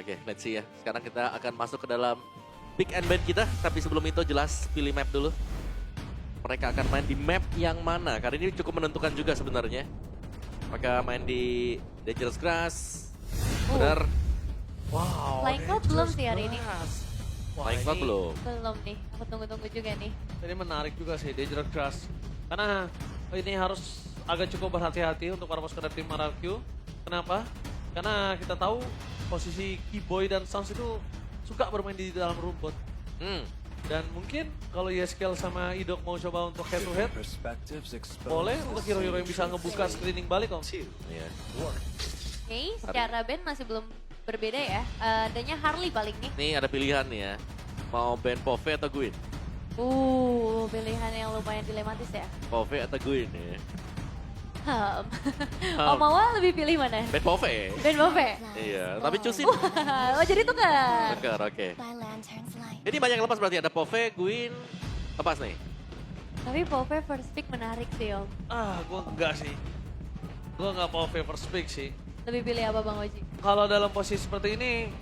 Oke, let's see ya. Sekarang kita akan masuk ke dalam pick and ban kita. Tapi sebelum itu jelas pilih map dulu. Mereka akan main di map yang mana? Karena ini cukup menentukan juga sebenarnya. Mereka main di Dangerous Grass. Benar. Wow. Flying Cloud belum sih hari ini. Flying Cloud belum. Belum nih, aku tunggu-tunggu juga nih. Ini menarik juga sih Dangerous Grass. Karena ini harus agak cukup berhati-hati untuk para pasukan dari tim RRQ. Kenapa? Karena kita tahu posisi Keyboy dan Sounds itu suka bermain di dalam rumput. Dan mungkin kalau Yeskel sama Idok mau coba untuk head to head, boleh untuk hero-hero yang bisa ngebuka screening balik om. Iya. Oke, secara band masih belum berbeda ya. Adanya Harley paling nih. Nih ada pilihan nih ya. Mau ban Pove atau Gwyn? Pilihan yang lumayan dilematis ya. Pove atau Gwyn ya. Om Awa lebih pilih mana? Ban Pove. Ben Bove? Iya, tapi cusin. Oh jadi tukar. Tukar, oke. Ini banyak yang lepas berarti ada Pove, Gwyn, lepas nih. Tapi Bove first pick menarik sih om. Gue enggak sih. Gue enggak mau favor speak sih. Lebih pilih apa Bang Oji? Kalau dalam posisi seperti ini,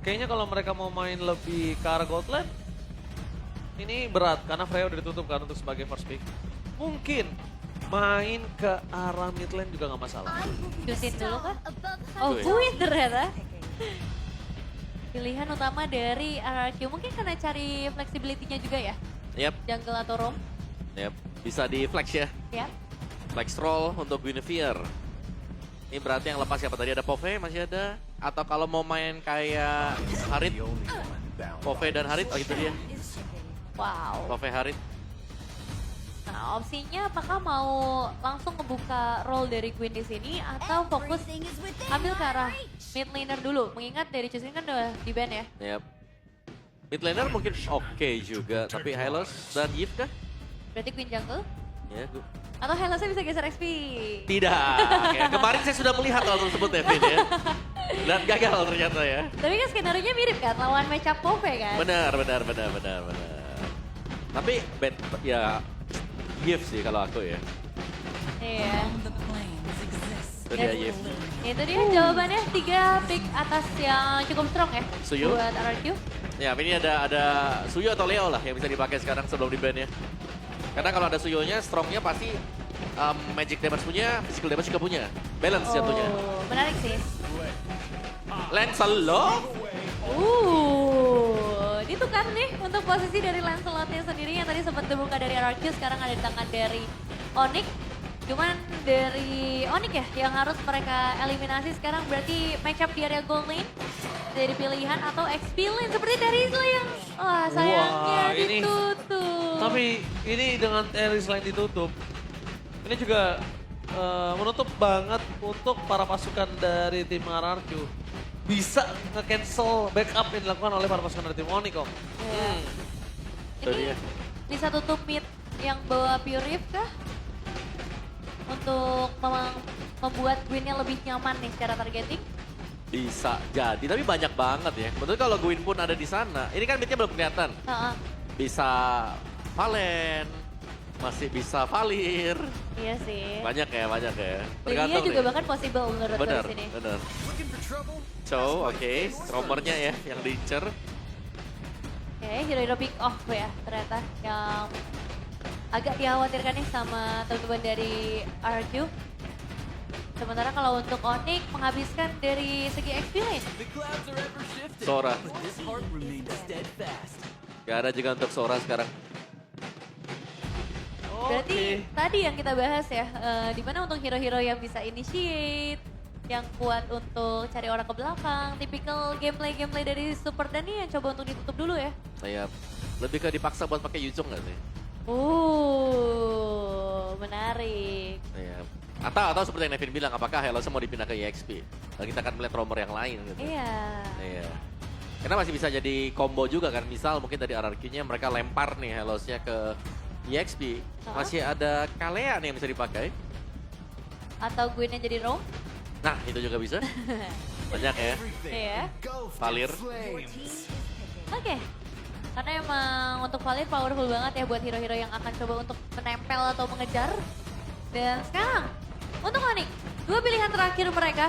kayaknya kalau mereka mau main lebih ke arah Godland, ini berat karena Freya udah ditutup kan untuk sebagai first pick. Mungkin main ke arah mid lane juga nggak masalah. Cusin dulu kah? Oh Gwyn. Gwyn ternyata. Pilihan utama dari RRQ mungkin karena cari flexibility-nya juga ya? Yap, Jungle atau roam? yap. Bisa di flex ya. Ya. Flex roll untuk Guinevere. Ini berarti yang lepas siapa tadi? Ada Pove masih ada. Atau kalau mau main kayak Harit, Pove dan Harit, oh itu dia. Wow. Pove Harit. Nah, opsinya apakah mau langsung ngebuka role dari Queen di sini atau fokus ambil ke arah mid laner dulu? Mengingat dari Chusin kan udah di ban ya. Yap. Mid laner mungkin oke juga, tapi Hylos dan Yves kah? Berarti Queen jungle Ya, atau Helosnya bisa geser XP? tidak. Ya, kemarin saya sudah melihat hal tersebut ya, Vin ya. Dan gagal ternyata ya. Tapi kan skenario mirip kan, lawan matchup Pove kan? Benar. Tapi ya Yves sih kalau aku ya. Iya. Itu dia Yves. Itu dia jawabannya 3 pick atas yang cukup strong ya Suyo. buat RRQ. Ya, ini ada Suyo atau Leo lah yang bisa dipakai sekarang sebelum di ban ya. Karena kalau ada Suyonya, strongnya pasti magic damage punya, physical damage juga punya. Balance jatuhnya. Menarik sih. Lancelot? Ditukar nih untuk posisi dari Lancelotnya sendiri yang tadi sempat dibuka dari RRQ, sekarang ada di tangan dari Onyx. Cuman dari Onyx ya yang harus mereka eliminasi sekarang, berarti matchup di area gold lane dari pilihan atau XP lane seperti dari Isla yang sayangnya Wah, ini- ditutup. Tapi ini dengan Ares line ditutup, ini juga menutup banget untuk para pasukan dari tim RRQ. Bisa nge-cancel backup yang dilakukan oleh para pasukan dari tim Onyx kok. Iya. Itu Ini dia. bisa tutup mid yang bawa Pure Rift kah? Untuk membuat Gwyn-nya lebih nyaman nih secara targeting. Bisa jadi, tapi banyak banget ya. Betul kalau Gwyn pun ada di sana. Ini kan midnya belum kelihatan. Heeh. Bisa Valen, masih bisa Valir. Iya sih. Banyak ya. Lilia Tergantung juga nih. bahkan possible menurut gue Benar, di sini. benar. So, oke. Romernya ya yang diincer. Oke, hero-hero pick off ya ternyata yang agak dikhawatirkan nih sama teman-teman dari RQ. Sementara kalau untuk Onyx menghabiskan dari segi XP lane. Sora. Gak ada juga untuk Sora sekarang. Berarti tadi yang kita bahas ya, di mana untuk hero-hero yang bisa initiate, yang kuat untuk cari orang ke belakang, tipikal gameplay dari Super Dani yang coba untuk ditutup dulu ya. Saya lebih ke dipaksa buat pakai Yuzong nggak sih? Menarik. Iya. Atau seperti yang Nevin bilang, apakah Hellos mau dipindah ke EXP? Dan kita akan melihat romer yang lain gitu. Iya. Iya. Karena masih bisa jadi combo juga kan. Misal mungkin dari RRQ-nya mereka lempar nih Hellos-nya ke EXP. Masih ada Kalea nih yang bisa dipakai. Atau Gwyn-nya jadi roam. Nah, itu juga bisa. Banyak ya. Iya. Valir. Oke. Karena emang untuk Valir powerful banget ya buat hero-hero yang akan coba untuk menempel atau mengejar. Dan sekarang untuk Onyx, 2 pilihan terakhir mereka.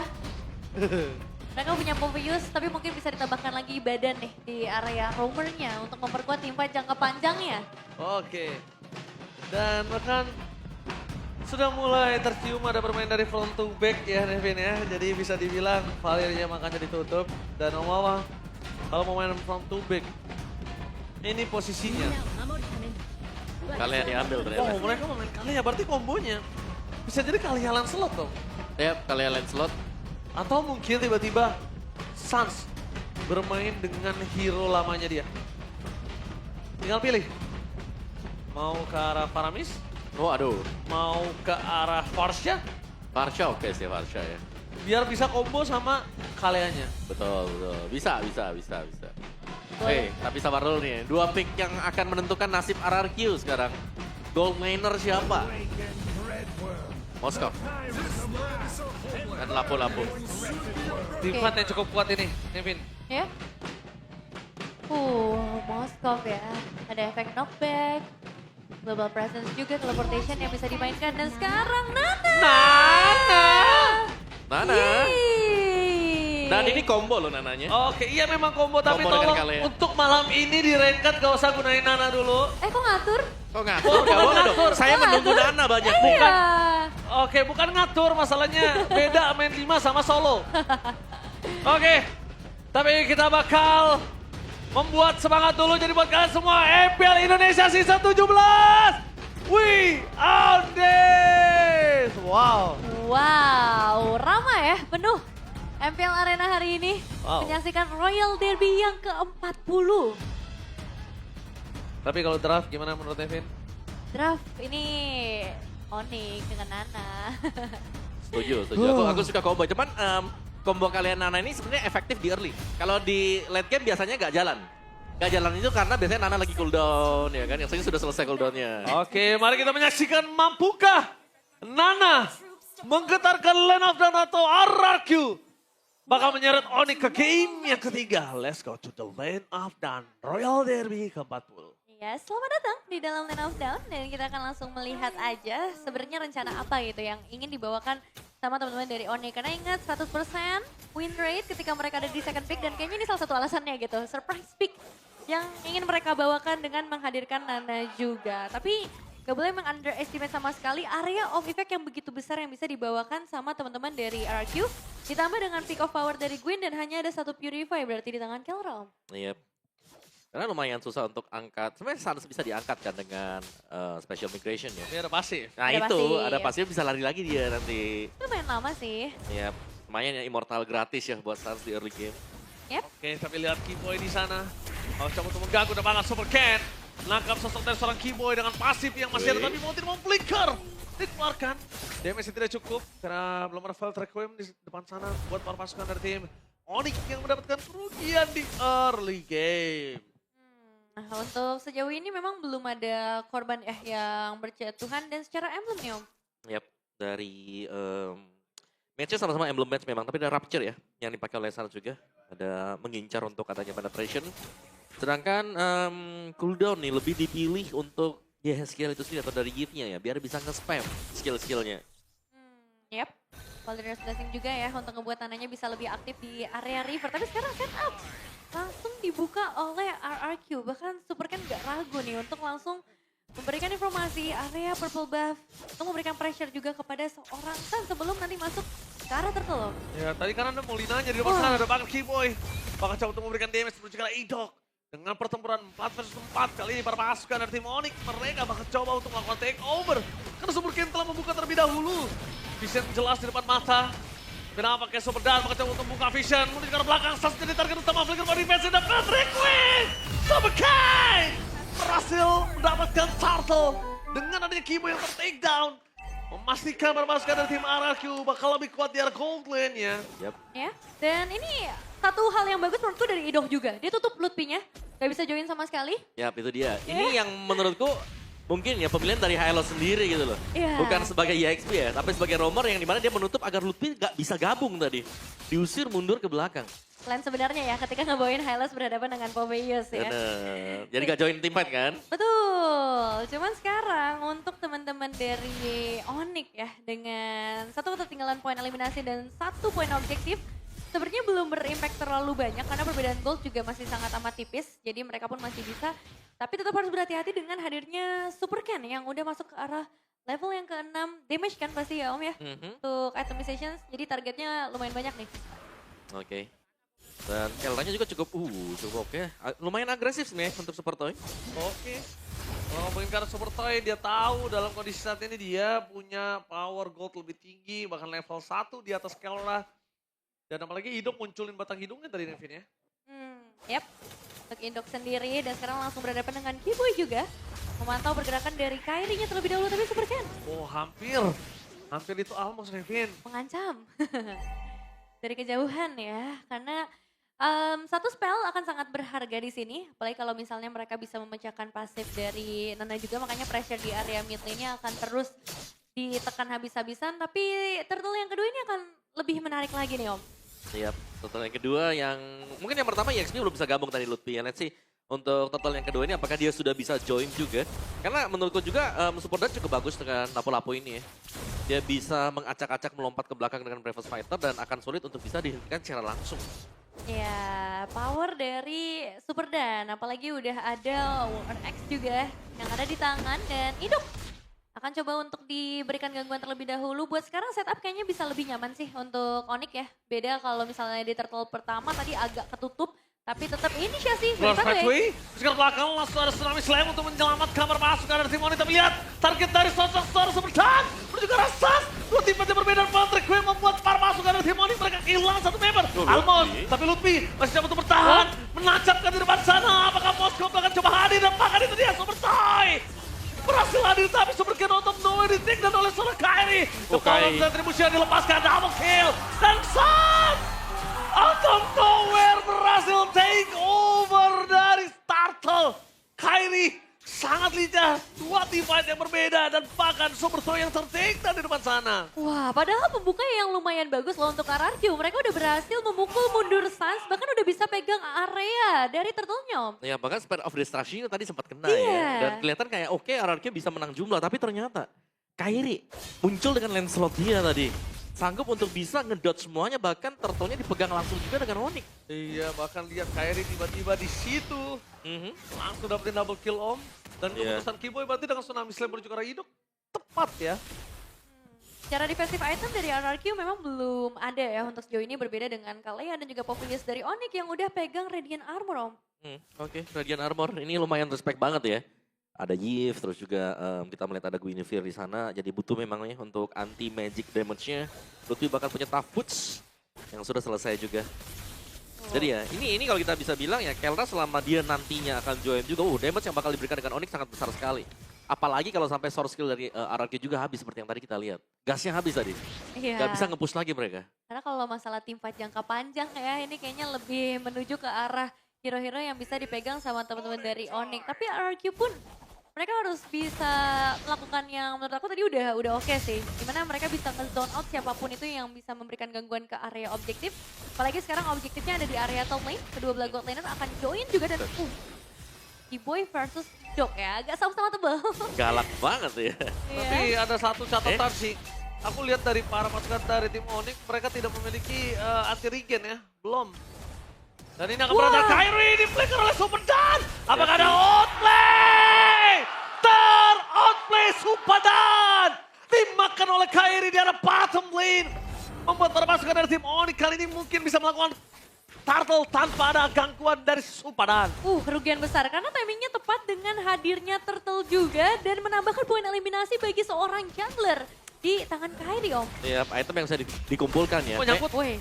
Mereka punya Povius, tapi mungkin bisa ditambahkan lagi badan nih di area roamernya untuk memperkuat teamfight jangka panjangnya. Oke. Dan bahkan sudah mulai tercium ada bermain dari front to back ya Nevin ya. Jadi bisa dibilang Valeria makanya ditutup. Dan Omawa kalau mau main front to back, ini posisinya. Kalian diambil ternyata. Oh mereka mau main Kalia, berarti kombonya bisa jadi Kalia Lancelot dong. Yap, kalian Lancelot. Atau mungkin tiba-tiba Sans bermain dengan hero lamanya dia. Tinggal pilih. Mau ke arah Paramis, Oh aduh, mau ke arah Farsha, Varsha oke sih Varsha ya. biar bisa combo sama Kaleanya. Betul, betul. Bisa. Boleh. Tapi sabar dulu nih. Dua pick yang akan menentukan nasib RRQ sekarang. Gold laner siapa? Moskov. Dan Lapu-Lapu. Teamfight yang cukup kuat ini, Nevin. Ya. Moskov ya. Ada efek knockback. Global presence juga, teleportation yang bisa dimainkan. Dan sekarang Nana! Nana. Yeay. Dan ini combo loh Nananya. Oke, iya memang combo, tapi Combo dengan tolong Kalea. untuk malam ini di ranked gak usah gunain Nana dulu. Kok ngatur? Kok ngatur? Gak boleh dong. ngatur. Saya Kok menunggu ngatur? Nana banyak. Iya. Oke, bukan ngatur, masalahnya beda main 5 sama solo. Oke, tapi kita bakal membuat semangat dulu. Jadi buat kalian semua, MPL Indonesia Season 17, we are this! Wow. Wow, ramai ya, penuh. MPL Arena hari ini Wow. menyaksikan Royal Derby yang ke-40. Tapi kalau draft gimana menurut Nevin? Draft ini Onyx dengan Nana. Setuju. Aku suka combo. Cuman combo kalian Nana ini sebenarnya efektif di early. Kalau di late game biasanya nggak jalan. Nggak jalan itu karena biasanya Nana lagi cooldown ya kan. Yang sudah selesai cooldownnya. Oke, mari kita menyaksikan mampukah Nana menggetarkan Lane of Dawn atau RRQ bakal menyeret Onyx ke game yang ketiga. Let's go to the Lane of Dawn Royal Derby ke-40. Ya, selamat datang di dalam Lane of Dawn dan kita akan langsung melihat aja sebenarnya rencana apa gitu yang ingin dibawakan sama teman-teman dari Onyx. Karena ingat 100% win rate ketika mereka ada di second pick dan kayaknya ini salah satu alasannya gitu. Surprise pick yang ingin mereka bawakan dengan menghadirkan Nana juga. Tapi gak boleh meng-underestimate sama sekali area of effect yang begitu besar yang bisa dibawakan sama teman-teman dari RRQ. Ditambah dengan pick of power dari Gwen dan hanya ada satu Purify berarti di tangan Kelrom. Iya. Karena lumayan susah untuk angkat. Sebenarnya harus bisa diangkat kan dengan special migration ya. Ini ada pasif. Nah Ada itu, pasif. ada pasif bisa lari lagi dia nanti. Itu lumayan lama sih. Ya, lumayan ya immortal gratis ya buat Sans di early game. Yep. Oke, tapi lihat Keyboy di sana. Kalau coba untuk mengganggu udah banget Super Cat. Menangkap sosok dari seorang Keyboy dengan pasif yang masih ada, tapi mau tidak mau flicker. Dikeluarkan. Damage tidak cukup karena belum ada Felt Requiem di depan sana buat para pasukan dari tim Onyx yang mendapatkan kerugian di early game. Nah, untuk sejauh ini memang belum ada korban yang berjatuhan dan secara emblem nih Om. Yap, dari matchnya sama-sama emblem match memang, tapi ada Rapture ya yang dipakai oleh Sans juga. Ada mengincar untuk adanya penetration. Sedangkan cooldown nih lebih dipilih untuk skill itu sendiri atau dari gift-nya ya, biar bisa nge-spam skill-skillnya. Yep. Valerius Blessing juga ya untuk ngebuat tanahnya bisa lebih aktif di area river. Tapi sekarang setup langsung dibuka oleh RRQ. Bahkan Super kan gak ragu nih untuk langsung memberikan informasi area purple buff. Untuk memberikan pressure juga kepada seorang Sans sebelum nanti masuk ke arah turtle. Ya, tadi kan ada Molinanya di depan sana, ada banget Keyboy. Bakal coba untuk memberikan damage menuju ke arah Idok. Dengan pertempuran 4 versus 4 kali ini para pasukan dari tim Onyx, mereka bakal coba untuk melakukan takeover. Karena Super King telah membuka terlebih dahulu. Vision jelas di depan mata. Kenapa pakai Super Dan bakal coba untuk membuka Vision. Menuju ke arah belakang, Sans jadi target utama. Flicker body defense dan dapat request. Super King berhasil mendapatkan turtle. Dengan adanya Keyboy yang ter-take down. Memastikan para pasukan dari tim RRQ bakal lebih kuat di arah gold lane-nya. Yap. Ya, dan ini satu hal yang bagus menurutku dari Idok juga. Dia tutup loot P-nya, gak bisa join sama sekali. Yap, itu dia. Ini yang menurutku mungkin ya pemilihan dari Hilo sendiri gitu loh. Iya. Bukan sebagai EXP ya, tapi sebagai roamer yang dimana dia menutup agar Lutfi gak bisa gabung tadi. Diusir mundur ke belakang. Plan sebenarnya ya ketika ngebawain Hylos berhadapan dengan Poveus ya. Bener. Jadi gak join team fight kan? Betul, cuman sekarang untuk teman-teman dari Onyx ya dengan satu ketertinggalan poin eliminasi dan 1 poin objektif, sebenarnya belum berimpact terlalu banyak karena perbedaan gold juga masih sangat amat tipis. Jadi mereka pun masih bisa. Tapi tetap harus berhati-hati dengan hadirnya Super Ken yang udah masuk ke arah level yang ke-6. Damage kan pasti ya Om ya. Untuk itemizations, jadi targetnya lumayan banyak nih. Oke. Dan Kelranya juga cukup oke. Lumayan agresif sebenarnya untuk Super Toy. Oke. Kalau ngomongin karena Super Toy, dia tahu dalam kondisi saat ini dia punya power gold lebih tinggi, bahkan level 1 di atas Kelra. Dan apalagi Indok munculin batang hidungnya tadi Nevin ya. Yap, untuk Indok sendiri dan sekarang langsung berhadapan dengan Kiboy juga. Memantau pergerakan dari Kairi-nya terlebih dahulu, tapi Super Ken Oh hampir. Hampir itu almost Nevin. mengancam. Dari kejauhan ya, karena satu spell akan sangat berharga di sini. Apalagi kalau misalnya mereka bisa memecahkan pasif dari Nana juga, makanya pressure di area mid lane-nya akan terus ditekan habis-habisan. Tapi turtle yang kedua ini akan lebih menarik lagi nih Om. Siap. Total yang kedua yang mungkin yang pertama EXP belum bisa gabung tadi Lutfi ya. Let's see untuk total yang kedua ini apakah dia sudah bisa join juga. Karena menurutku juga support dan cukup bagus dengan lapo-lapo ini ya. Dia bisa mengacak-acak melompat ke belakang dengan Bravest Fighter dan akan sulit untuk bisa dihentikan secara langsung. Ya, power dari Super Dan, apalagi udah ada Walker X juga yang ada di tangan dan Indok akan coba untuk diberikan gangguan terlebih dahulu. Buat sekarang setup kayaknya bisa lebih nyaman sih untuk Onyx ya. Beda kalau misalnya di turtle pertama tadi agak ketutup, tapi tetap inisiasi. Luar Wave Factory, sekarang belakang langsung ada Tsunami Slam untuk menyelamatkan kamar masuk dari tim Onyx. Tapi lihat target dari sosok Sora Super Dan menuju ke arah Sas. Dua tim yang berbeda, Patrick Quinn membuat par masuk dari tim Onyx. Mereka kehilangan satu member. Almost, tapi Lutfi masih dapat untuk bertahan. Menancapkan di depan sana. Apakah Moskov akan coba hadir dan bahkan itu dia Super Toy. Berhasil hadir tapi Super Ken out of nowhere di-take oleh seorang Kairi. Kepala retribusi yang dilepaskan, double kill. Dan Sas out of nowhere berhasil take over dari Turtle. Kairi sangat lincah, dua team fight yang berbeda dan bahkan Super Toy yang tertake di depan sana. Wah, padahal pembuka yang lumayan bagus loh untuk RRQ. Mereka udah berhasil memukul mundur Sans, bahkan udah bisa pegang area dari turtle-nya Om. Ya bahkan Spare of Destruction tadi sempat kena Iya. ya. Dan kelihatan kayak oke RRQ bisa menang jumlah. Tapi ternyata Kairi muncul dengan Lancelot dia tadi. Sanggup untuk bisa ngedot semuanya, bahkan turtle-nya dipegang langsung juga dengan Onyx. Iya, bahkan lihat Kairi tiba-tiba di situ. Langsung dapetin double kill Om. Dan Iya. keputusan Kiboy berarti dengan Tsunami Slam menuju ke arah Indok tepat ya. Secara defensive item dari RRQ memang belum ada ya untuk sejauh ini, berbeda dengan Kalea dan juga Populous dari Onyx yang udah pegang Radiant Armor Om. Oke, Radiant Armor ini lumayan respect banget ya. Ada Yves, terus juga kita melihat ada Guinevere di sana. Jadi butuh memangnya untuk anti magic damage-nya. Lutfi bahkan punya Tough Boots yang sudah selesai juga. Jadi ya, ini kalau kita bisa bilang ya, Kelra selama dia nantinya akan join juga, damage yang bakal diberikan dengan Onyx sangat besar sekali. Apalagi kalau sampai source skill dari RRQ juga habis seperti yang tadi kita lihat. Gasnya habis tadi. Iya. Gak bisa nge-push lagi mereka. Karena kalau masalah tim fight jangka panjang ya, ini kayaknya lebih menuju ke arah hero-hero yang bisa dipegang sama teman-teman dari Onyx. Tapi RRQ pun mereka harus bisa melakukan yang menurut aku tadi udah oke sih. Dimana mereka bisa nge-zone out siapapun itu yang bisa memberikan gangguan ke area objektif. Apalagi sekarang objektifnya ada di area top lane. Kedua belah god laner akan join juga dan Kiboy versus Dok ya, agak sama-sama tebal. Galak banget ya. Tapi ada satu catatan sih. Aku lihat dari para pasukan dari tim Onyx, mereka tidak memiliki anti regen ya, belum. Dan ini akan berada Kairi di-flicker oleh Super Dan. Apakah ada outplay? Outplay Super Dan. Dimakan oleh Kairi di arah bottom lane. Membuat para pasukan dari tim Onyx kali ini mungkin bisa melakukan turtle tanpa ada gangguan dari Super Dan. Kerugian besar karena timingnya tepat dengan hadirnya turtle juga dan menambahkan poin eliminasi bagi seorang jungler di tangan Kairi Om. Iya, item yang bisa dikumpulkan ya. Oh, nyangkut. Woi.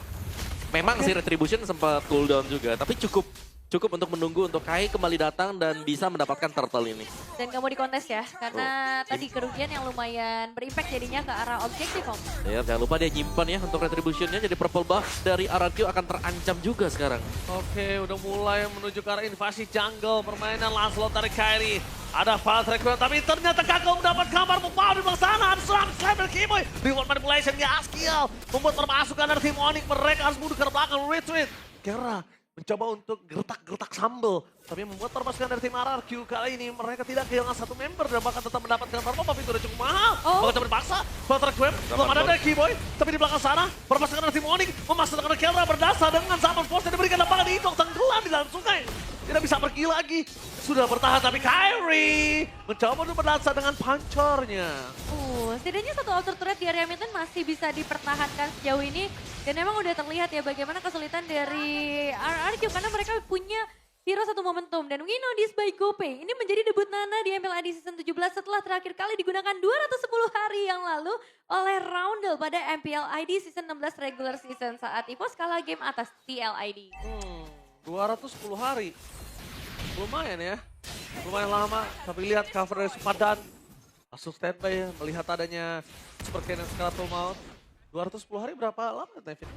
Memang sih Retribution sempat cooldown juga, tapi cukup untuk menunggu untuk Kai kembali datang dan bisa mendapatkan turtle ini. Dan gak mau dikontes ya, karena tadi kerugian yang lumayan berimpact jadinya ke arah objektif Om. Ya, jangan lupa dia nyimpan ya untuk Retributionnya, jadi purple buff dari RRQ akan terancam juga sekarang. Oke, udah mulai menuju ke arah invasi jungle, permainan Lancelot dari Kairi. Ada Patrick Quinn, tapi ternyata gagal mendapat kabar mau di belakang sana. Ada Tsunami Slam dari Kiboy. Reward manipulation, ya skill. Membuat permasukan dari tim Onyx, mereka harus mundur ke belakang, retreat. Kera mencoba untuk gertak-gertak sambal. Tapi membuat permasukan dari tim RRQ kali ini mereka tidak kehilangan satu member dan bahkan tetap mendapatkan farm tapi itu udah cukup mahal. Oh. Bakal berpaksa, Valtra Quem belum ada dari Keyboy. Tapi di belakang sana, permasukan dari tim Onyx memasukkan Kelra berdasar dengan zaman force yang diberikan lapangan di Idok tenggelam di dalam sungai. Tidak bisa pergi lagi. Sudah bertahan tapi Kyrie mencoba untuk berdasar dengan pancornya. Setidaknya satu outer turret di area mid lane masih bisa dipertahankan sejauh ini. Dan memang udah terlihat ya bagaimana kesulitan dari RRQ karena mereka punya hero satu momentum. Dan we know this by GoPay. Ini menjadi debut Nana di MPL ID Season 17 setelah terakhir kali digunakan 210 hari yang lalu oleh Roundel pada MPL ID Season 16 regular season saat EVOS kalah game atas TLID. 210 hari. Lumayan ya. Lumayan lama. Tapi lihat cover dari Supadan. Langsung standby ya, melihat adanya Super Cannon Skeletal Mount. 210 hari berapa lama Nevin?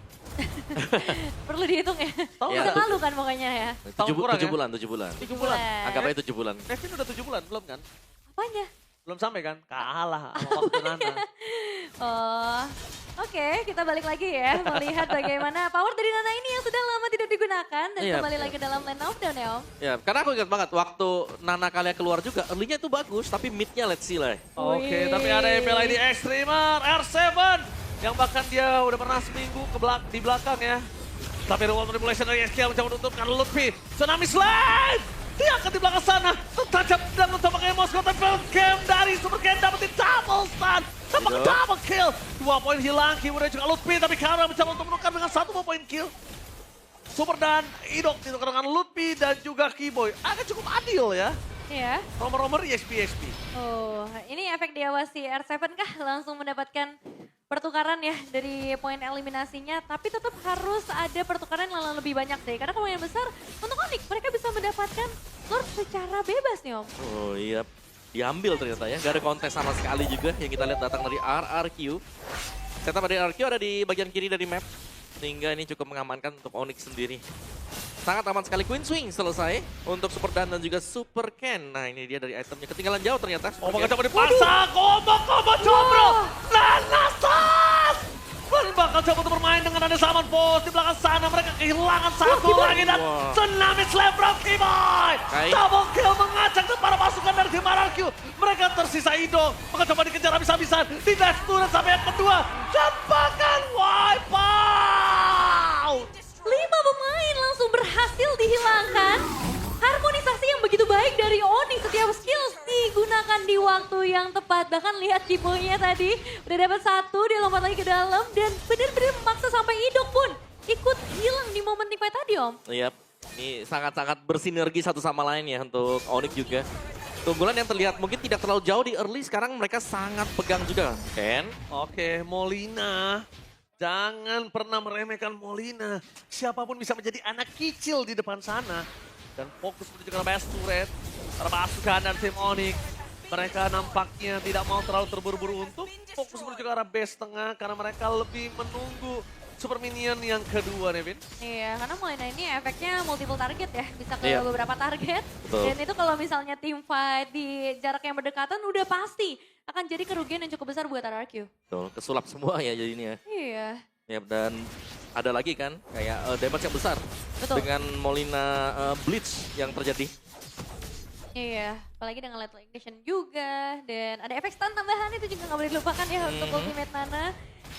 Perlu dihitung ya. Tahun Bisa lalu kan pokoknya ya. Tahun kurang 7 ya? bulan, 7 bulan. 7 bulan. Anggap aja 7 bulan. Nevin udah 7 bulan, belum kan? Apanya? Belum sampai kan? Kalah sama waktu Nana. Oh, oke, kita balik lagi ya melihat bagaimana power dari Nana ini yang sudah lama tidak digunakan dan Iya. kembali lagi dalam lane knockdown ya Om. Ya, karena aku ingat banget waktu Nana kalian keluar juga, early-nya itu bagus, tapi mid-nya let's see lah. Oke, Wih. tapi ada MPL ID Extremer R7 yang bahkan dia udah pernah seminggu di belakang ya. Tapi ada wall manipulation dari SKL mencoba menutupkan Lutfi. Tsunami Slide! Dia akan di belakang sana. Tertajam dan mencoba pakai Moskau. Tapi game dari Super Game dapetin double stun. Dapat double kill. 2 poin hilang. Kemudian juga Lutfi. Tapi Kara mencoba untuk menukar dengan 1 poin kill. Super dan Idok ditukar dengan Lutfi dan juga Keyboy. Agak cukup adil ya. Iya. Romer-romer EXP. Oh, ini efek diawasi R7 kah langsung mendapatkan pertukaran ya dari poin eliminasinya. Tapi tetap harus ada pertukaran yang lebih banyak deh. Karena kemungkinan besar untuk Onyx mereka bisa mendapatkan Lord secara bebas nih Om. Oh iya, diambil ternyata ya. Gak ada kontes sama sekali juga yang kita lihat datang dari RRQ. Setup dari RRQ ada di bagian kiri dari map. Sehingga ini cukup mengamankan untuk Onyx sendiri. Sangat aman sekali. Queen Swing selesai untuk Super Dan dan juga Super Ken. Nah ini dia dari itemnya. Ketinggalan jauh ternyata. Oh, bakal coba dipasang. Combo combro. Nana Sas! Bakal coba untuk bermain dengan ada Saman Post di belakang sana. Mereka kehilangan satu lagi dan Tsunami Slam from Keyboy. Double kill mengacak ke para pasukan dari tim RRQ. Mereka tersisa Ido. Bakal coba dikejar habis-habisan. Di dash turret sampai yang kedua. Dan bahkan wipe out. 5 pemain langsung berhasil dihilangkan. Harmonisasi yang begitu baik dari Onyx, setiap skills digunakan di waktu yang tepat. Bahkan lihat Keyboy-nya tadi, udah dapat 1, dia lompat lagi ke dalam dan benar-benar memaksa sampai Idok pun ikut hilang di momen teamfight tadi Om. Iya, ini sangat-sangat bersinergi satu sama lain ya untuk Onyx juga. Keunggulan yang terlihat mungkin tidak terlalu jauh di early, sekarang mereka sangat pegang juga. Ken? Oke, Molina. Jangan pernah meremehkan Molina. Siapapun bisa menjadi anak kecil di depan sana. Dan fokus menuju ke best turret. Para pasukan dan tim Onyx. Mereka nampaknya tidak mau terlalu terburu-buru untuk fokus menuju ke arah base tengah. Karena mereka lebih menunggu super minion yang kedua, Nevin. Iya, karena Molina ini efeknya multiple target ya, bisa ke Iya. beberapa target. Betul. Dan itu kalau misalnya team fight di jarak yang berdekatan udah pasti akan jadi kerugian yang cukup besar buat RRQ. Tuh, kesulap semua ya jadinya. Iya. Ya, dan ada lagi kan kayak damage yang besar. Betul. Dengan Molina Blitz yang terjadi. Iya, apalagi dengan Lethal Ignition juga. Dan ada efek stun tambahan itu juga nggak boleh dilupakan ya untuk ultimate Nana.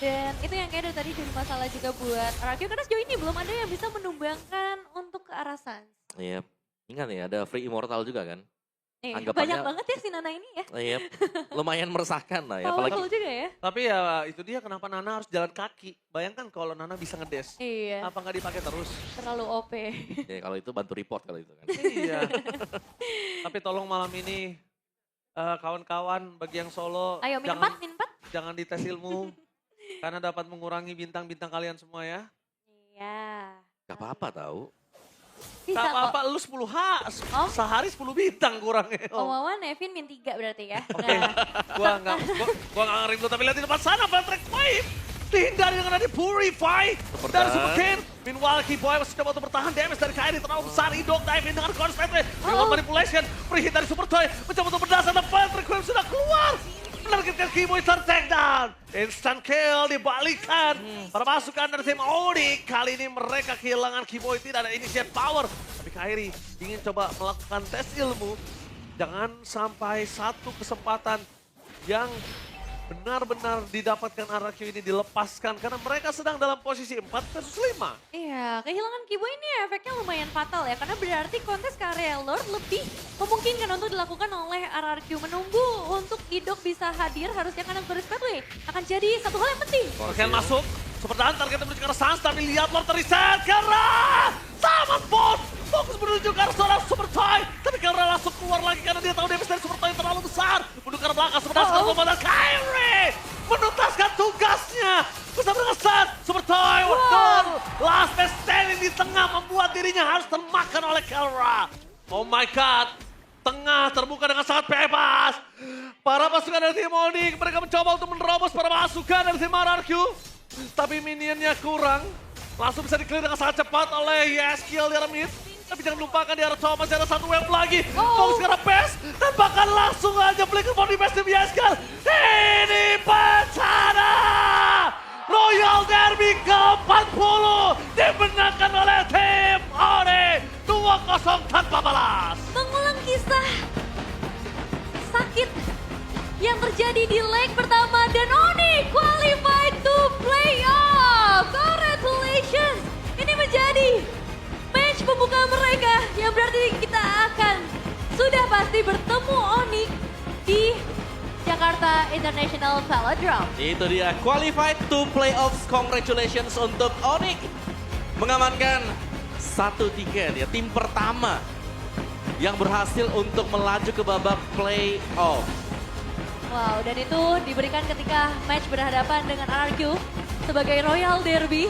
Dan itu yang kayak dari tadi jadi masalah juga buat RRQ. Karena sejauh ini belum ada yang bisa menumbangkan untuk ke arah Suns. Iya, ingat ya ada Free Immortal juga kan. Iya, Anggapannya- banyak banget ya si Nana ini ya. Iya, lumayan meresahkan lah ya. Apalagi Powerful juga ya. Tapi ya itu dia kenapa Nana harus jalan kaki. Bayangkan kalau Nana bisa ngedes. Iya, Apa nggak dipakai terus? terlalu OP. ya, kalau itu bantu report kalau itu kan. Iya. Tapi tolong malam ini kawan-kawan bagi yang solo Ayo min 4. jangan dites ilmu. Karena dapat mengurangi bintang-bintang kalian semua ya. Iya. Gak apa-apa tahu. Bisa Tak kok. apa-apa, lu 10 Oh. sehari 10 bintang kurangnya. Om Wawan, Nevin min 3 berarti ya. Oke, Nah, gua nggak ngeri dulu, tapi lihat di depan sana Patrick Wave. Dihindari dengan ada Purify dari Super Ken. Meanwhile, Keyboy masih coba untuk bertahan. Damage dari Kyrie terlalu besar. Idok dive in dengan Constantly. Reward Manipulation. Free hit dari Super Toy. Mencoba untuk berdasar dan Patrick Wave sudah keluar. Menargetkan mendapatkan Keyboy tertakedown. Instant kill dibalikan. Permasukan dari tim Onyx. Kali ini mereka kehilangan Keyboy, tidak ada initiate power. Tapi Kairi ingin coba melakukan tes ilmu. Jangan sampai satu kesempatan yang benar-benar didapatkan RRQ ini dilepaskan. Karena mereka sedang dalam posisi 4 versus 5. Iya, kehilangan Kibo ini efeknya lumayan fatal ya. Karena berarti kontes ke area Lord lebih memungkinkan untuk dilakukan oleh RRQ. Menunggu untuk Idok bisa hadir, harusnya karena Tourist Pathway akan jadi satu hal yang penting. Oke, masuk. Super Dan target menuju ke arah Sans, tapi lihat Lord terreset. Karena sama bot. Fokus menuju ke arah seorang Super Toy. Tapi karena langsung keluar lagi karena dia tahu damage dari Super Toy terlalu besar. Menuju ke arah belakang, Super Dan sekarang memandang Kairi. Menuntaskan tugasnya. Bersama dengan Sans, Super Toy. Waduh. Last man standing di tengah membuat dirinya harus termakan oleh Kelra. Oh my god. Tengah terbuka dengan sangat bebas. Para pasukan dari tim Onyx, mereka mencoba untuk menerobos para pasukan dari tim RRQ. Tapi minionnya kurang. Langsung bisa di-clear dengan sangat cepat oleh Yeskiel di arah mid. Tapi jangan lupakan di arah Thomas ada satu wave lagi. Fokus ke arah Best. Dan bahkan langsung aja flicker for the best tim Yeskiel. Ini bencana! Royal Derby ke-40 dimenangkan oleh tim Onyx. 2-0 tanpa balas. Mengulang kisah sakit yang terjadi di leg pertama dan Onyx qualified to playoff. Congratulations. Ini menjadi match pembuka mereka yang berarti kita akan sudah pasti bertemu Onyx di Jakarta International Velodrome. Itu dia, qualified to playoffs. Congratulations untuk Onyx. Mengamankan satu tiket ya, tim pertama yang berhasil untuk melaju ke babak playoff. Wow, dan itu diberikan ketika match berhadapan dengan RRQ sebagai Royal Derby.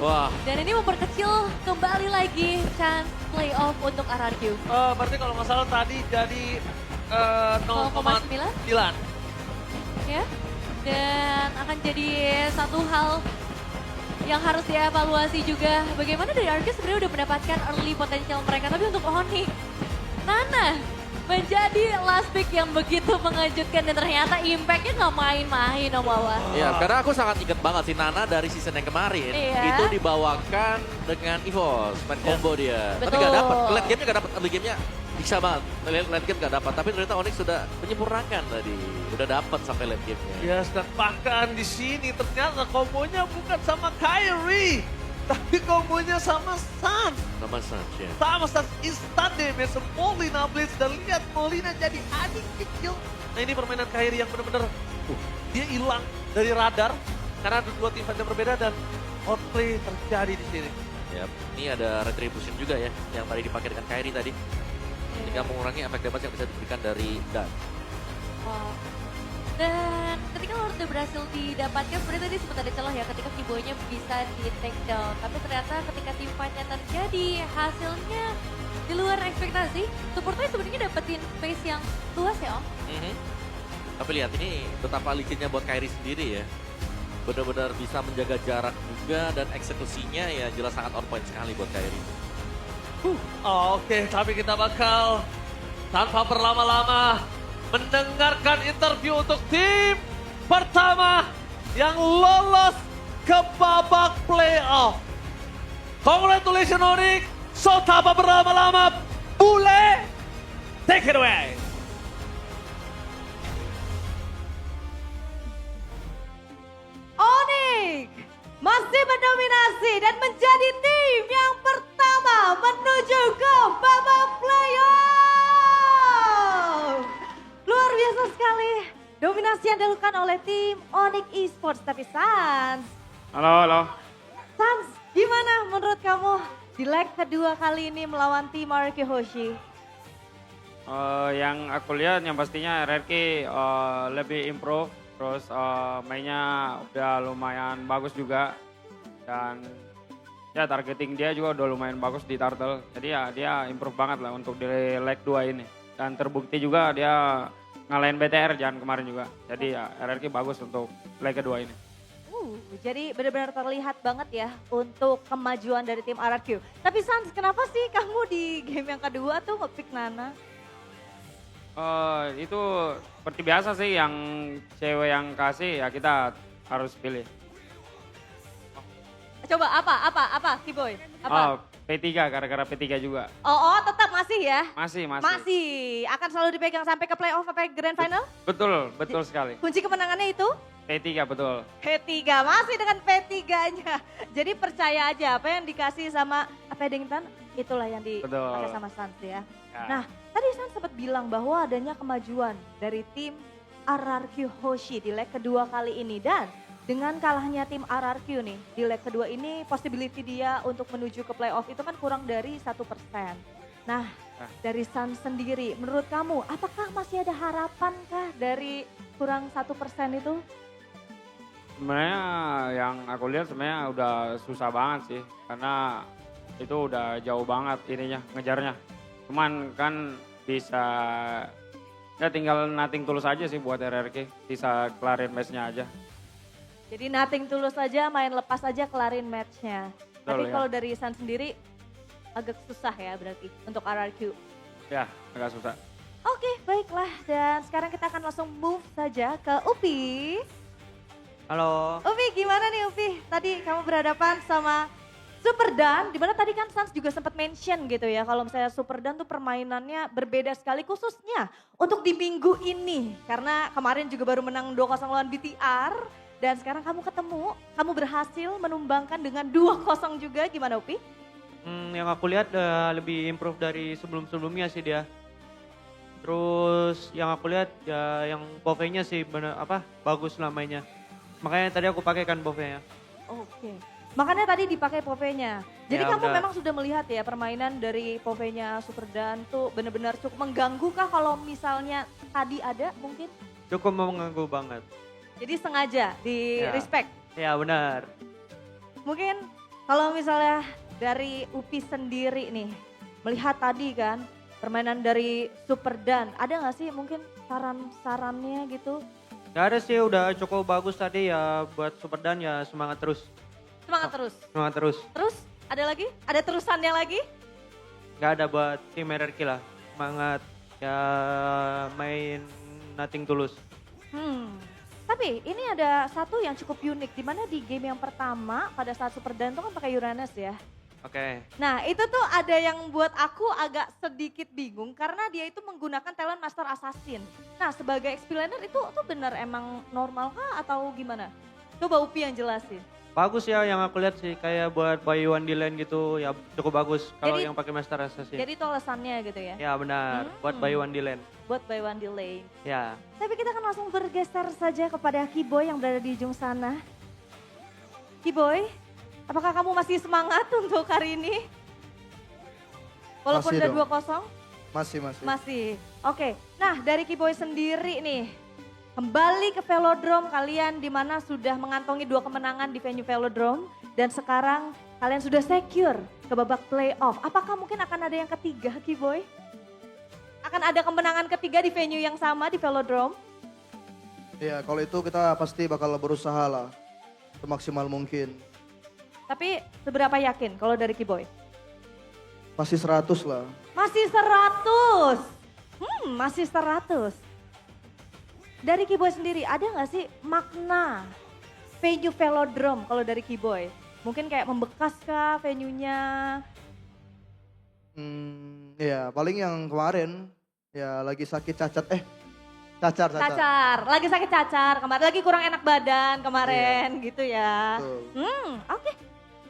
Wah, Dan ini memperkecil kembali lagi chance playoff untuk RRQ. Berarti kalau nggak salah tadi jadi 0,9. 0,9 ya. Dan akan jadi satu hal yang harus dievaluasi juga. Bagaimana dari RRQ sebenarnya udah mendapatkan early potensial mereka. Tapi untuk Onyx, Nana menjadi last pick yang begitu mengejutkan. Dan ternyata impact-nya nggak main-main Om Wawa. ya karena aku sangat ingat banget si Nana dari season yang kemarin. Iya. Itu dibawakan dengan EVOS, main combo dia. Tapi Betul. gak dapet, late game-nya gak dapet, early game-nya bisa banget. Late game gak dapat, tapi ternyata Onyx sudah menyempurnakan tadi. Udah dapat sampai late game-nya. Yes, dan bahkan di sini ternyata kombonya bukan sama Kairi, tapi kombonya sama Sans. Nama saja. Sama Sans instant damage, Molina Blitz, dan lihat Molina jadi adik kecil. Nah ini permainan Kairi yang benar-benar dia hilang dari radar karena ada dua tim fight yang berbeda dan outplay terjadi di sini. Yap, ini ada retribution juga ya, yang tadi dipakai dengan Kairi tadi. Sehingga mengurangi efek damage yang bisa diberikan dari Dan. Wow. Dan ketika Lord udah berhasil didapatkan, sebenarnya tadi sempat ada celah ya ketika Kiboy-nya bisa di take down. Tapi ternyata ketika team fight-nya terjadi, hasilnya di luar ekspektasi. Supportnya sebenarnya dapetin space yang luas ya Om. Tapi lihat ini betapa licinnya buat Kairi sendiri ya. Benar-benar bisa menjaga jarak juga dan eksekusinya ya jelas sangat on point sekali buat Kairi. Oke, tapi kita bakal tanpa berlama-lama mendengarkan interview untuk tim pertama yang lolos ke babak playoff. Congratulations Onyx, so tanpa berlama-lama, Bule, take it away. Onyx masih mendominasi dan menjadi tim yang pertama menuju ke babak playoff. Luar biasa sekali dominasi yang dilakukan oleh tim Onyx Esports. Tapi Sans, Halo. Sans, gimana menurut kamu di leg kedua kali ini melawan tim RRQ Hoshi? Yang aku lihat yang pastinya RRQ lebih improve, terus mainnya udah lumayan bagus juga. Dan ya targeting dia juga udah lumayan bagus di Turtle. Jadi ya dia improve banget lah untuk di leg 2 ini. Dan terbukti juga dia ngalahin BTR jangan kemarin juga. Jadi ya RRQ bagus untuk leg kedua ini. Jadi benar-benar terlihat banget ya untuk kemajuan dari tim RRQ. Tapi Sans, kenapa sih kamu di game yang kedua tuh nge-pick Nana? Itu seperti biasa sih yang cewek yang kasih ya kita harus pilih. Coba apa Kiboy? Apa? P3 gara-gara P3 juga. Oh, tetap masih ya? Masih. Masih. Akan selalu dipegang sampai ke playoff, sampai grand final? Betul sekali. Kunci kemenangannya itu? P3 betul. P3, masih dengan P3-nya. Jadi percaya aja apa yang dikasih sama Paddington, itulah yang dipakai Betul. sama Suns ya. Ya. Nah, tadi Suns sempat bilang bahwa adanya kemajuan dari tim RRQ Hoshi di leg kedua kali ini. Dan dengan kalahnya tim RRQ nih, di leg kedua ini possibility dia untuk menuju ke playoff itu kan kurang dari 1%. Nah, dari Suns sendiri, menurut kamu apakah masih ada harapan kah dari kurang 1% itu? Sebenarnya yang aku lihat sebenarnya udah susah banget sih. Karena itu udah jauh banget ininya, ngejarnya. Cuman kan bisa, ya tinggal nothing tulus aja sih buat RRQ. Bisa kelarin match-nya aja. Jadi nothing tulus aja, main lepas aja kelarin matchnya. Betul, Tapi ya. kalau dari Sun sendiri agak susah ya berarti untuk RRQ. Ya, agak susah. Oke, baiklah. Dan sekarang kita akan langsung move saja ke Upi. Halo. Upi, gimana nih Upi? Tadi kamu berhadapan sama Superdan, dimana tadi kan Suns juga sempat mention gitu ya, kalau misalnya Superdan tuh permainannya berbeda sekali khususnya untuk di minggu ini. Karena kemarin juga baru menang 2-0 lawan BTR, dan sekarang kamu berhasil menumbangkan dengan 2-0 juga, gimana Upi? Yang aku lihat lebih improve dari sebelum-sebelumnya sih dia. Terus yang aku lihat ya yang Bove-nya sih bagus lah mainnya. Makanya tadi aku pakai kan Bove-nya. Oke. Makanya tadi dipakai Pove-nya. Jadi Ya, kamu udah. memang sudah melihat ya permainan dari Pove-nya Superdan tuh benar-benar cukup mengganggu kah kalau misalnya tadi ada mungkin? Cukup mengganggu banget. Jadi sengaja di Ya. respect. Ya benar. Mungkin kalau misalnya dari Upi sendiri nih, melihat tadi kan permainan dari Superdan, ada nggak sih mungkin saran-sarannya gitu? Gak ada sih, udah cukup bagus tadi ya buat Superdan ya semangat terus. Semangat terus. Semangat terus. Terus ada lagi? Ada terusannya lagi? Gak ada buat tim RRQ lah. Semangat ya main nothing tulus. Tapi ini ada satu yang cukup unik, di mana di game yang pertama pada saat Superdan itu kan pakai Uranus ya. Oke. Nah itu tuh ada yang buat aku agak sedikit bingung karena dia itu menggunakan talent Master Assassin. Nah sebagai explainer itu tuh benar emang normal kah atau gimana? Coba Upi yang jelasin. Bagus ya yang aku lihat sih kayak buat buy one di lane gitu ya cukup bagus kalau Jadi- yang pakai Master Assassin. Jadi itu alasannya gitu ya, Ya benar, buat buy one di lane. buat buy one di lane. Ya. Tapi kita akan langsung bergeser saja kepada Kiboy yang berada di ujung sana. Kiboy, apakah kamu masih semangat untuk hari ini? Walaupun Masih udah dong. 2-0? Masih. Masih. Oke, nah dari Kiboy sendiri nih, kembali ke Velodrome kalian di mana sudah mengantongi 2 kemenangan di venue Velodrome. Dan sekarang kalian sudah secure ke babak playoff. Apakah mungkin akan ada yang ketiga Kiboy? Akan ada kemenangan ketiga di venue yang sama di Velodrome? Ya kalau itu kita pasti bakal berusaha lah semaksimal mungkin. Tapi seberapa yakin kalau dari Kiboy? Pasti 100 lah. Masih 100. Masih 100. Dari Kiboy sendiri ada nggak sih makna venue Velodrome kalau dari Kiboy? Mungkin kayak membekas kah venue-nya? Ya paling yang kemarin ya lagi sakit cacat cacar. Lagi sakit cacar, kemarin lagi kurang enak badan kemarin gitu ya. Betul. Oke.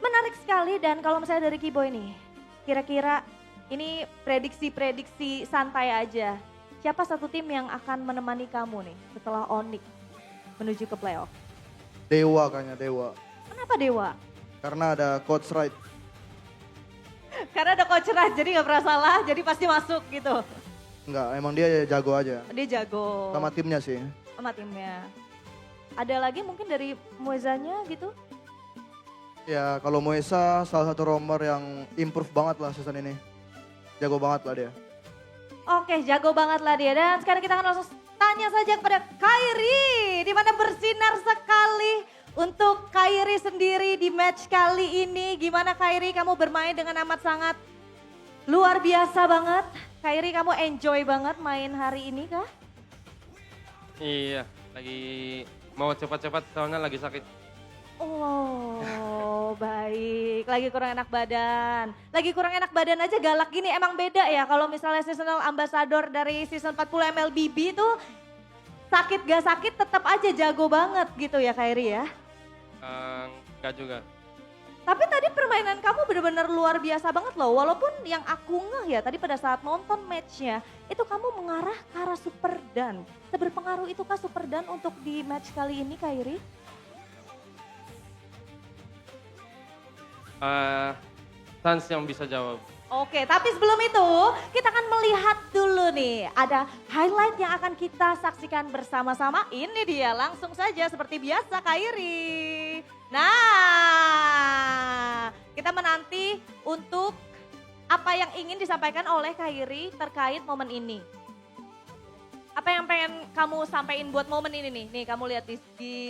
Menarik sekali dan kalau misalnya dari Kiboy nih, kira-kira ini prediksi santai aja. Siapa satu tim yang akan menemani kamu nih setelah Onyx menuju ke playoff? Dewa kayaknya Dewa. Kenapa Dewa? Karena ada coach right. Karena ada coach Raj, jadi gak pernah salah, jadi pasti masuk gitu. Enggak, emang dia jago aja. Dia jago Sama timnya sih. sama timnya. Ada lagi mungkin dari Moezanya gitu? Ya kalau Moesa salah satu romer yang improve banget lah season ini. Jago banget lah dia. Oke, jago banget lah dia. Dan sekarang kita akan langsung tanya saja kepada Kairi. Di mana bersinar sekali untuk Kairi sendiri di match kali ini. Gimana Kairi, kamu bermain dengan amat sangat luar biasa banget. Kairi, kamu enjoy banget main hari ini kah? Iya, lagi mau cepat-cepat soalnya lagi sakit. Oh, baik. Lagi kurang enak badan. Lagi kurang enak badan aja galak gini emang beda ya. Kalau misalnya seasonal ambassador dari season 40 MLBB itu sakit gak sakit tetap aja jago banget gitu ya Kairi ya. Enggak juga. Tapi tadi permainan kamu benar-benar luar biasa banget loh. Walaupun yang aku ngeh ya tadi pada saat nonton matchnya itu kamu mengarah ke arah Super Dan. Seberpengaruh itukah Super Dan untuk di match kali ini Kairi? Sans yang bisa jawab. Oke, tapi sebelum itu kita akan melihat dulu nih. Ada highlight yang akan kita saksikan bersama-sama. Ini dia langsung saja seperti biasa Kairi. Nah, kita menanti untuk apa yang ingin disampaikan oleh Kairi terkait momen ini. Apa yang pengen kamu sampaikan buat momen ini nih? Nih kamu lihat di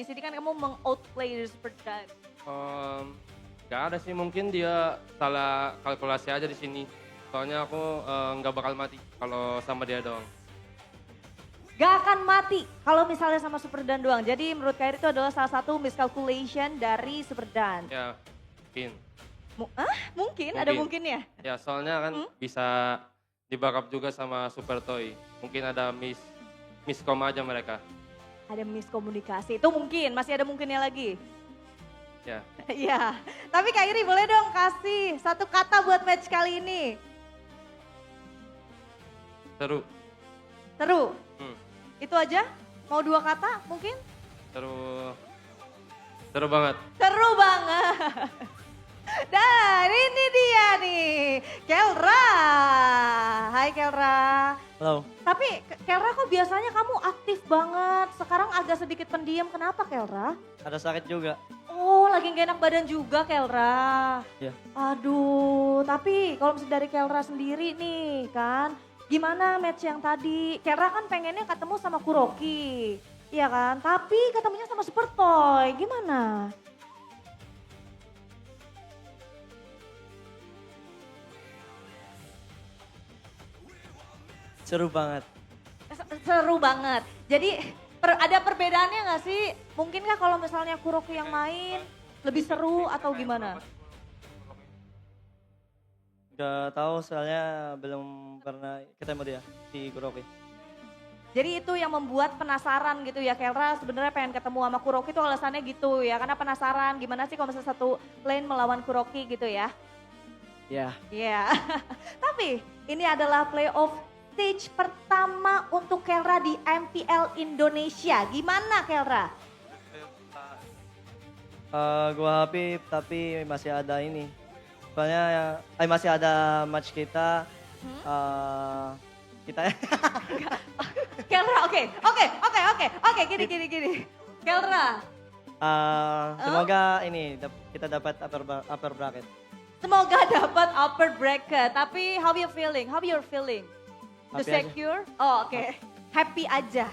sini kan kamu meng-outplay the Super Dan. Gak ada sih, mungkin dia salah kalkulasi aja di sini. Soalnya aku nggak bakal mati kalau sama dia doang. Gak akan mati kalau misalnya sama Super Dan doang. Jadi menurut Kairi itu adalah salah satu miscalculation dari Super Dan. Ya, mungkin. Mungkin, ada mungkinnya. Ya, soalnya kan bisa di backup juga sama Super Toy. Mungkin ada miskom aja mereka. Ada miskomunikasi, itu mungkin, masih ada mungkinnya lagi. Ya, Iya, tapi Kak Iri boleh dong kasih satu kata buat match kali ini. seru. Seru, Hmm, itu aja? Mau 2 kata mungkin? seru. Seru banget. Seru banget. Dan ini dia nih, Kelra. Hai Kelra. Halo. Tapi Kelra kok biasanya kamu aktif banget, sekarang agak sedikit pendiam, kenapa Kelra? Ada sakit juga. Oh, lagi gak enak badan juga Kelra. Iya. Aduh, tapi kalau misalnya dari Kelra sendiri nih kan, gimana match yang tadi? Kelra kan pengennya ketemu sama Kuroki, iya kan? Tapi ketemunya sama Super Toy, gimana? Seru banget. Seru banget. Jadi ada perbedaannya nggak sih? Mungkinkah kalau misalnya Kuroki yang main lebih seru atau gimana? Gak tahu soalnya belum pernah ketemu dia di Kuroki. Jadi itu yang membuat penasaran gitu ya, Kelra sebenarnya pengen ketemu sama Kuroki itu alasannya gitu ya, karena penasaran gimana sih kalau misalnya satu lane melawan Kuroki gitu ya. Ya. Iya, tapi ini adalah playoff stage pertama untuk Kelra di MPL Indonesia. Gimana Kelra? Gua happy tapi masih ada ini. Soalnya masih ada match kita. Kita Kelra, oke, gini. Kelra, semoga ini kita dapat upper bracket. semoga dapat upper bracket. Tapi how you feeling? How you're feeling? To Happy aja. secure? Oh, oke. Happy aja.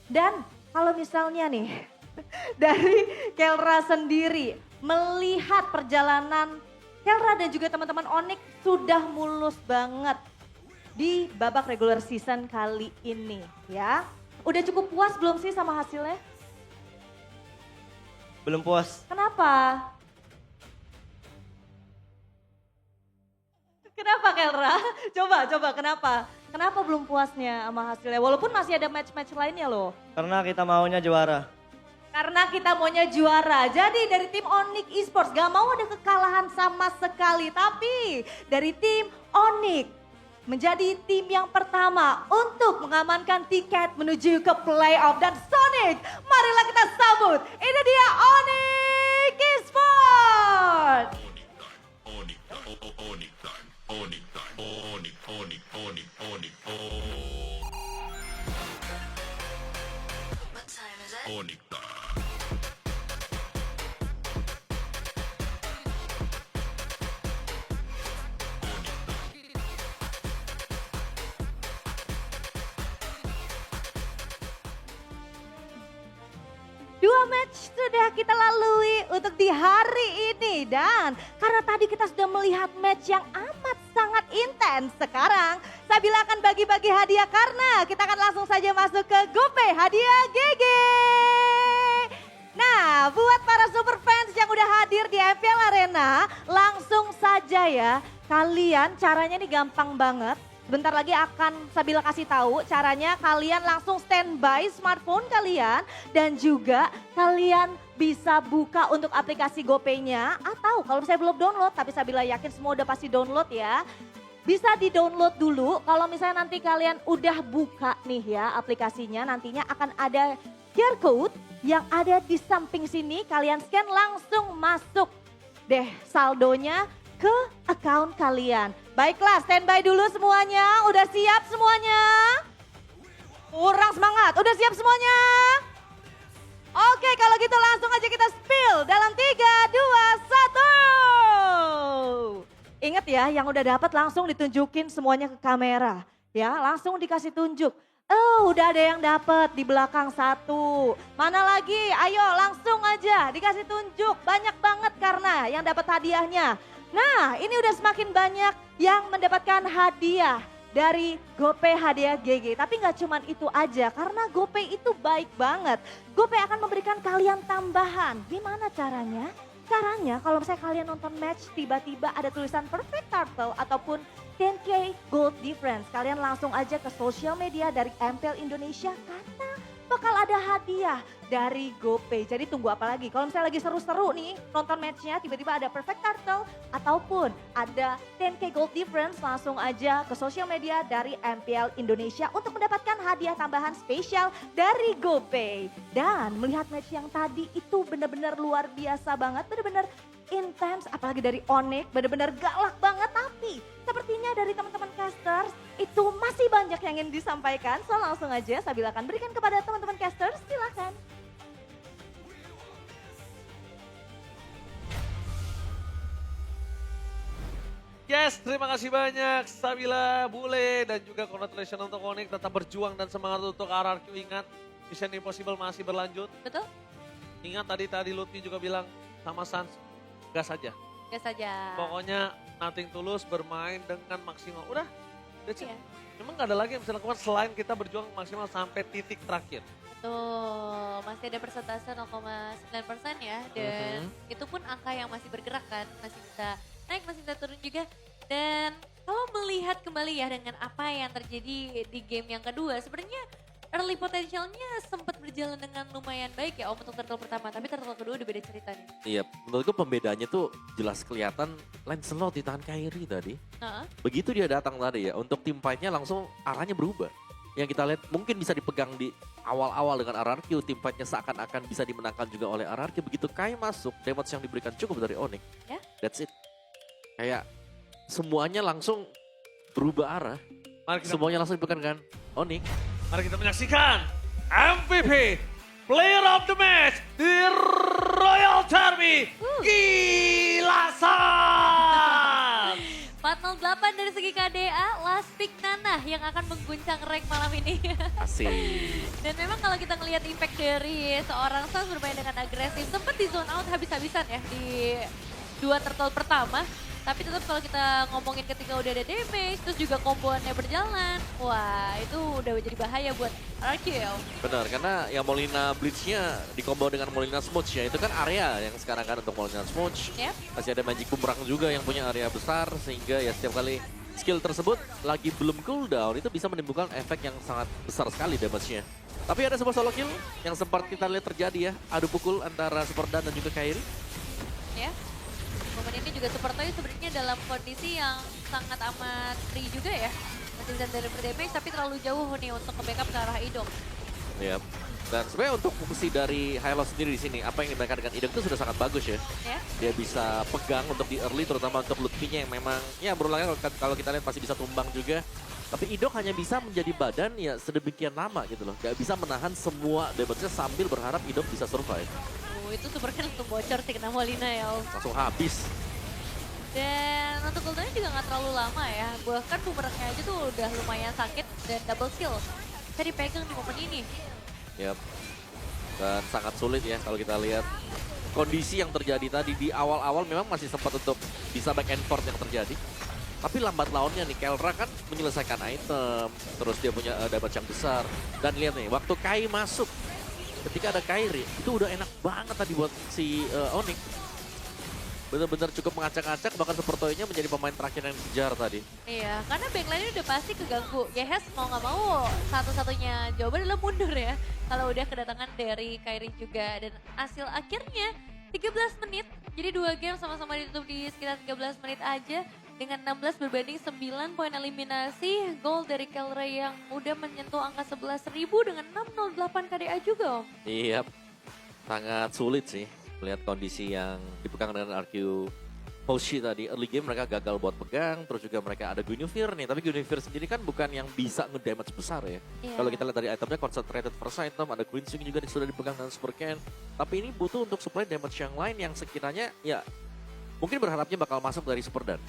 Dan kalau misalnya nih dari Kelra sendiri melihat perjalanan Kelra dan juga teman-teman Onyx sudah mulus banget di babak regular season kali ini ya. Udah cukup puas belum sih sama hasilnya? Belum puas. Kenapa? Kenapa Kelra? Coba kenapa? Kenapa belum puasnya sama hasilnya? Walaupun masih ada match-match lainnya loh. Karena kita maunya juara. Karena kita maunya juara. Jadi dari tim Onyx Esports gak mau ada kekalahan sama sekali. Tapi dari tim Onyx menjadi tim yang pertama untuk mengamankan tiket menuju ke playoff. Dan Sonic, marilah kita sambut. Ini dia Onyx Esports. Dua match sudah kita lalui untuk di hari ini dan karena tadi kita sudah melihat match yang amat sangat intens. Sekarang Sabila akan bagi-bagi hadiah karena kita akan langsung saja masuk ke GoPay hadiah GG. Nah, buat para super fans yang udah hadir di MPL Arena, langsung saja ya. Kalian caranya nih gampang banget. Sebentar lagi akan Sabila kasih tahu caranya. Kalian langsung standby smartphone kalian dan juga kalian bisa buka untuk aplikasi GoPay-nya atau kalau misalnya belum download, tapi Sabila yakin semua udah pasti download ya. Bisa di-download dulu. Kalau misalnya nanti kalian udah buka nih ya aplikasinya, nantinya akan ada QR code yang ada di samping sini. Kalian scan langsung masuk deh saldonya ke account kalian. Baiklah, standby dulu semuanya. Udah siap semuanya? Kurang semangat. Udah siap semuanya? Oke, kalau gitu langsung aja kita spill dalam 3, 2, 1. Ingat ya, yang udah dapat langsung ditunjukin semuanya ke kamera. Ya, langsung dikasih tunjuk. Oh, udah ada yang dapat di belakang 1. Mana lagi? Ayo langsung aja dikasih tunjuk. Banyak banget karena yang dapat hadiahnya. Nah, ini udah semakin banyak yang mendapatkan hadiah dari GoPay hadiah GG. Tapi nggak cuman itu aja, karena GoPay itu baik banget. GoPay akan memberikan kalian tambahan. Gimana caranya? Caranya kalau misalnya kalian nonton match tiba-tiba ada tulisan Perfect Turtle ataupun 10K Gold Difference. Kalian langsung aja ke sosial media dari MPL Indonesia karena bakal ada hadiah dari GoPay. Jadi tunggu apa lagi? Kalau misalnya lagi seru-seru nih nonton matchnya tiba-tiba ada Perfect Turtle ataupun ada 10K Gold Difference, langsung aja ke sosial media dari MPL Indonesia untuk mendapatkan hadiah tambahan spesial dari GoPay. Dan melihat match yang tadi itu benar-benar luar biasa banget, benar-benar intens, apalagi dari Onyx, benar-benar galak banget. Tapi sepertinya dari teman-teman casters itu masih banyak yang ingin disampaikan. So langsung aja Sabila akan berikan kepada teman-teman casters, silakan. Yes, terima kasih banyak Sabila, Bule, dan juga congratulations untuk Onyx. Tetap berjuang dan semangat untuk RRQ. Ingat, Mission Impossible masih berlanjut. Betul? Ingat tadi Lutfi juga bilang sama Sans, gas saja. Gas saja. Pokoknya nothing tulus, bermain dengan maksimal. Udah, that's it. Iya. Memang gak ada lagi yang bisa dilakukan selain kita berjuang maksimal sampai titik terakhir. Betul, masih ada persentase 0,9% ya. Dan itu pun angka yang masih bergerak kan, masih bisa naik, masih bisa turun juga. Dan kalau melihat kembali ya dengan apa yang terjadi di game yang kedua, sebenarnya early potentialnya sempat berjalan dengan lumayan baik ya Om untuk turtle pertama, tapi turtle kedua udah beda cerita nih. Iya, menurutku pembedanya tuh jelas kelihatan Lancelot ditahan Kairi tadi. Begitu dia datang tadi ya, untuk tim fight-nya langsung arahnya berubah. Yang kita lihat mungkin bisa dipegang di awal-awal dengan RRQ, tim fight-nya seakan-akan bisa dimenangkan juga oleh RRQ. Begitu Kai masuk, damage yang diberikan cukup dari Onyx. Ya. That's it. Kayak semuanya langsung berubah arah. Semuanya langsung dipegang Onyx. Mari kita menyaksikan MVP Player of the Match di Royal Derby Gilasan. 408 dari segi KDA, last pick Nanah yang akan mengguncang rank malam ini. Asik. Dan memang kalau kita ngelihat impact dari seorang Sans bermain dengan agresif, sempat di zone out habis-habisan ya di 2 turtle pertama. Tapi tetap kalau kita ngomongin ketika udah ada damage, terus juga komboannya berjalan, wah itu udah jadi bahaya buat RRQ ya Om. Benar, karena ya Molina Blitz-nya dikombo dengan Molina Smooch ya. Itu kan area yang sekarang kan untuk Molina Smooch. Yep. Masih ada Magic Boomerang juga yang punya area besar. Sehingga ya setiap kali skill tersebut lagi belum cooldown, itu bisa menimbulkan efek yang sangat besar sekali damage-nya. Tapi ada sebuah solo kill yang sempat kita lihat terjadi ya. Adu pukul antara Superdan dan juga Kairi. Ya. Momen ini juga Super Toy sebenarnya dalam kondisi yang sangat amat free juga ya. Masih bisa deliver damage tapi terlalu jauh nih untuk ke-backup ke arah Idok. Yap. Dan sebenarnya untuk fungsi dari Hylos sendiri di sini, apa yang dimainkan dengan Idok itu sudah sangat bagus ya. Ya. Dia bisa pegang untuk di early, terutama untuk Lutfi-nya yang memang, ya berulang kali kalau kita lihat masih bisa tumbang juga. Tapi Idok hanya bisa menjadi badan ya sedemikian lama gitu loh. Gak bisa menahan semua damage-nya sambil berharap Idok bisa survive. Itu super kan langsung bocor sih kena Molina ya Om. Langsung habis. Dan untuk cooldownnya juga nggak terlalu lama ya. Bahkan bumerangnya aja tuh udah lumayan sakit dan double kill. Bisa dipegang di momen ini. Yap. Dan sangat sulit ya kalau kita lihat kondisi yang terjadi tadi di awal-awal memang masih sempat untuk bisa back and forth yang terjadi. Tapi lambat launnya nih, Kelra kan menyelesaikan item, terus dia punya damage yang besar. Dan lihat nih, waktu Kai masuk, ketika ada Kairi, itu udah enak banget tadi buat si Onyx. Bener-bener cukup mengacak-acak, bahkan Supertoy-nya menjadi pemain terakhir yang dikejar tadi. Iya, karena backline udah pasti keganggu. Gehes mau nggak mau satu-satunya jawaban adalah mundur ya. Kalau udah kedatangan dari Kairi juga. Dan hasil akhirnya 13 menit. Jadi 2 game sama-sama ditutup di sekitar 13 menit aja. Dengan 16 berbanding 9 poin eliminasi. Gol dari Kelra yang udah menyentuh angka 11.000 dengan 608 KDA juga, Om. Iya, sangat sulit sih. Melihat kondisi yang dipegang dengan RQ Hoshi tadi. Early game mereka gagal buat pegang, terus juga mereka ada Guinevere nih. Tapi Guinevere sendiri kan bukan yang bisa ngedamage besar ya. Iya. Kalau kita lihat dari itemnya, concentrated first item, ada Queen Swing juga yang sudah dipegang dengan Super Can. Tapi ini butuh untuk supply damage yang lain yang sekiranya ya mungkin berharapnya bakal masuk dari Super Dan.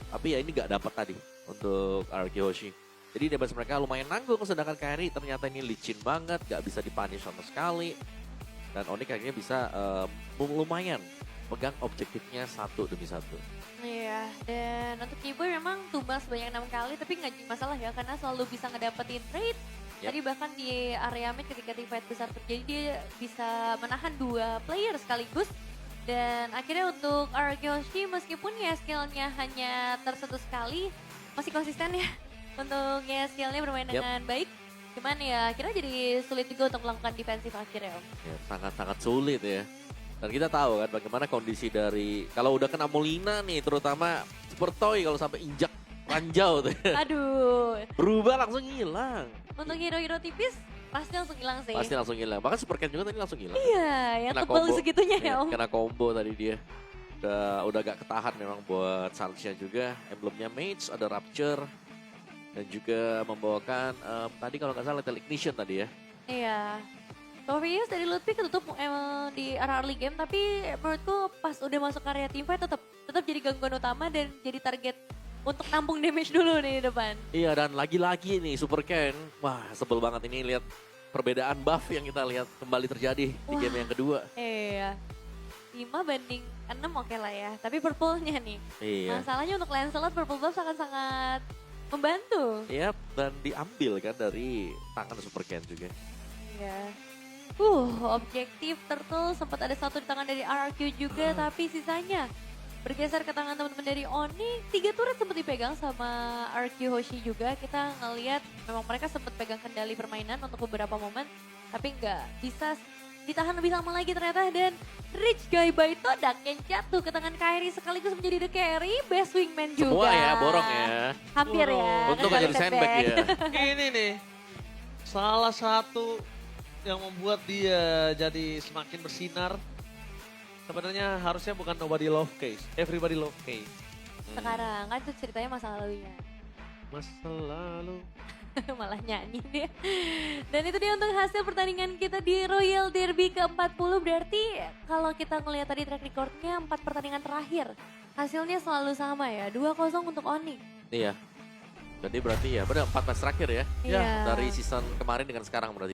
Tapi ya ini gak dapat tadi untuk RQ Hoshi. Jadi damage mereka lumayan nanggung, sedangkan Kairi ternyata ini licin banget, gak bisa dipunish sama sekali. Dan Onyx akhirnya bisa lumayan pegang objektifnya 1 demi 1. Iya, dan untuk Keyboy memang tumbang sebanyak 6 kali, tapi nggak jadi masalah ya, karena selalu bisa ngedapetin trade. Yep. Tadi bahkan di area mid ketika team fight besar terjadi, dia bisa menahan 2 player sekaligus. Dan akhirnya untuk Argyoshi meskipun ya skillnya hanya tersentuh sekali, masih konsisten ya untuk ya skillnya bermain Yep. dengan baik. Cuman ya akhirnya jadi sulit juga untuk melakukan defensif akhirnya, Om. Ya, sangat-sangat sulit ya. Dan kita tahu kan bagaimana kondisi dari, kalau udah kena Molina nih terutama Supertoy kalau sampai injak ranjau tuh. Aduh, Berubah langsung hilang. untuk hero-hero tipis pasti langsung hilang sih. Pasti langsung hilang. Bahkan Super Can juga tadi langsung hilang. Iya, yang Kena tebal combo. segitunya ya, Iya, Om. kena combo tadi dia. Udah gak ketahan memang buat Sarge juga. Emblemnya Mage, ada Rapture. Dan juga membawakan tadi kalau nggak salah Lethal Ignition tadi ya. Iya. Torius dari Ludwig ketutup di arah early game, tapi menurutku pas udah masuk area teamfight tetap jadi gangguan utama dan jadi target untuk nampung damage dulu nih di depan. Iya, dan lagi-lagi nih Super Can. Wah, sebel banget ini lihat perbedaan buff yang kita lihat kembali terjadi di Wah. game yang kedua. Iya. 5 banding 6 oke lah ya, tapi purple-nya nih. Iya. Masalahnya untuk Lancelot purple buff sangat-sangat membantu. Iya, dan diambil kan dari tangan Super Can juga. Iya. Objektif Turtle sempat ada satu di tangan dari RRQ juga, tapi sisanya bergeser ke tangan teman-teman dari Onyx. 3 turret sempat dipegang sama RQ Hoshi juga. Kita ngelihat memang mereka sempat pegang kendali permainan untuk beberapa momen, tapi nggak bisa ditahan lebih lama lagi ternyata. Dan Rich Guy by Todak yang jatuh ke tangan Kairi sekaligus menjadi the carry, best wingman juga. Semua ya, borong ya. Hampir ya. Untung nggak gak jadi sandbag ya. Ini nih, salah satu yang membuat dia jadi semakin bersinar. Sebenarnya harusnya bukan nobody love case, everybody love case. Sekarang kan itu ceritanya masa lalunya. Masa lalu. Malah nyanyi dia. Dan itu dia untuk hasil pertandingan kita di Royal Derby ke-40. Berarti kalau kita ngelihat tadi track recordnya 4 pertandingan terakhir. Hasilnya selalu sama ya, 2-0 untuk Onyx. Iya. Jadi berarti ya, benar 4 match terakhir ya. Iya. Dari season kemarin dengan sekarang berarti.